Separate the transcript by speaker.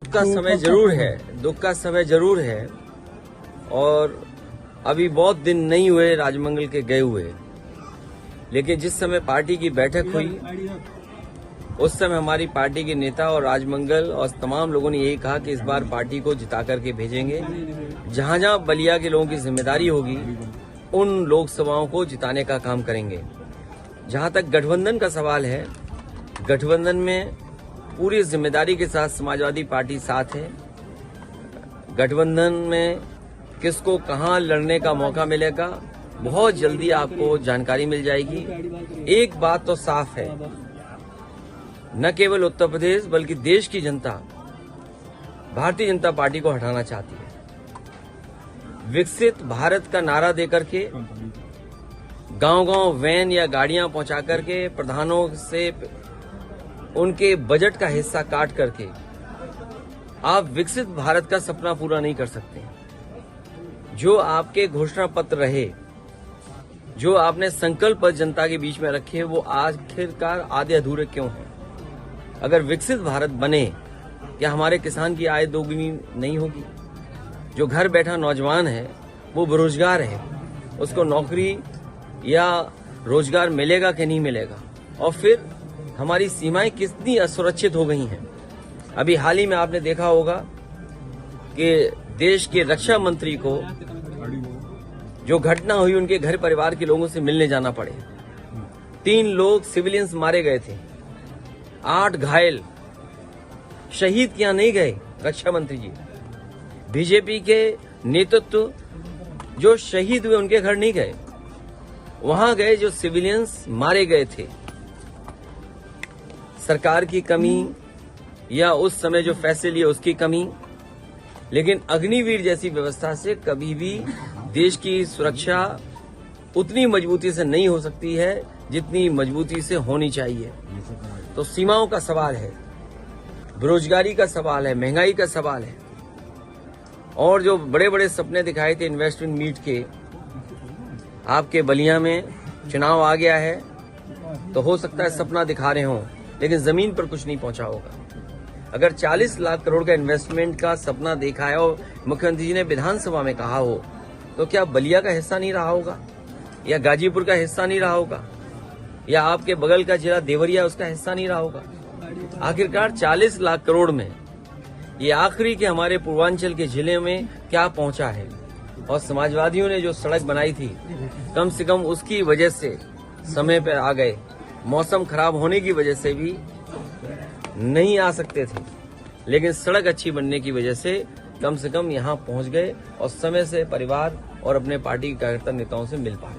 Speaker 1: का समय जरूर है, दुख का समय जरूर है। और अभी बहुत दिन नहीं हुए राजमंगल के गए हुए, लेकिन जिस समय पार्टी की बैठक हुई उस समय हमारी पार्टी के नेता और राजमंगल और तमाम लोगों ने यही कहा कि इस बार पार्टी को जिता करके भेजेंगे। जहां जहां बलिया के लोगों की जिम्मेदारी होगी उन लोकसभाओं को जिताने का काम करेंगे। जहां तक गठबंधन का सवाल है, गठबंधन में पूरी जिम्मेदारी के साथ समाजवादी पार्टी साथ है। गठबंधन में किसको कहां लड़ने का मौका मिलेगा बहुत जल्दी आपको जानकारी मिल जाएगी। एक बात तो साफ है, न केवल उत्तर प्रदेश बल्कि देश की जनता भारतीय जनता पार्टी को हटाना चाहती है। विकसित भारत का नारा देकर के गांव-गांव वैन या गाड़ियां पहुंचा करके प्रधानों से उनके बजट का हिस्सा काट करके आप विकसित भारत का सपना पूरा नहीं कर सकते। जो आपके घोषणा पत्र रहे, जो आपने संकल्प जनता के बीच में रखे, वो आखिरकार आधे अधूरे क्यों हैं? अगर विकसित भारत बने, क्या हमारे किसान की आय दोगुनी नहीं होगी? जो घर बैठा नौजवान है वो बेरोजगार है, उसको नौकरी या रोजगार मिलेगा कि नहीं मिलेगा? और फिर हमारी सीमाएं कितनी असुरक्षित हो गई हैं। अभी हाल ही में आपने देखा होगा कि देश के रक्षा मंत्री को जो घटना हुई उनके घर परिवार के लोगों से मिलने जाना पड़े। 3 लोग सिविलियंस मारे गए थे, 8 घायल, शहीद किया नहीं गए रक्षा मंत्री जी। बीजेपी के नेतृत्व जो शहीद हुए उनके घर नहीं गए, वहां गए जो सिविलियंस मारे गए थे। सरकार की कमी या उस समय जो फैसले लिए उसकी कमी, लेकिन अग्निवीर जैसी व्यवस्था से कभी भी देश की सुरक्षा उतनी मजबूती से नहीं हो सकती है जितनी मजबूती से होनी चाहिए। तो सीमाओं का सवाल है, बेरोजगारी का सवाल है, महंगाई का सवाल है। और जो बड़े बड़े सपने दिखाए थे इन्वेस्टमेंट मीट के, आपके बलिया में चुनाव आ गया है तो हो सकता है सपना दिखा रहे हों, लेकिन जमीन पर कुछ नहीं पहुंचा होगा। अगर 40 लाख करोड़ का इन्वेस्टमेंट का सपना देखा है और मुख्यमंत्री जी ने विधानसभा में कहा हो, तो क्या बलिया का हिस्सा नहीं रहा होगा, या गाजीपुर का हिस्सा नहीं रहा होगा, या आपके बगल का जिला देवरिया उसका हिस्सा नहीं रहा होगा? आखिरकार 40 लाख करोड़ में ये आखिरी के हमारे पूर्वांचल के जिले में क्या पहुंचा है? और समाजवादियों ने जो सड़क बनाई थी, कम से कम उसकी वजह से समय पर आ गए। मौसम खराब होने की वजह से भी नहीं आ सकते थे, लेकिन सड़क अच्छी बनने की वजह से कम यहाँ पहुंच गए और समय से परिवार और अपने पार्टी के कार्यकर्ता नेताओं से मिल पाए।